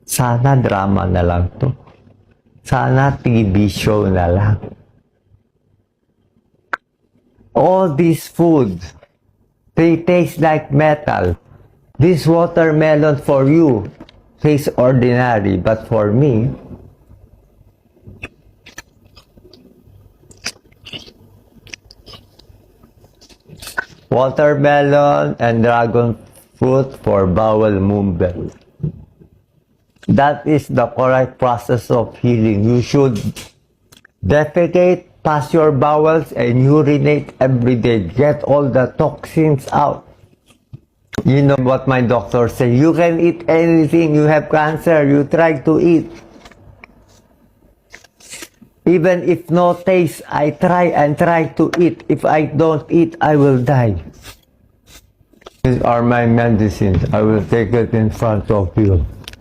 Sana drama na lang to. Sana TV show na lang. All these foods, they taste like metal. This watermelon for you tastes ordinary, but for me, watermelon and dragon fruit for bowel movement. That is the correct process of healing. You should defecate, pass your bowels, and urinate every day. Get all the toxins out. You know what my doctor said, you can eat anything, you have cancer, you try to eat. Even if no taste, I try and try to eat. If I don't eat, I will die. These are my medicines. I will take it in front of you.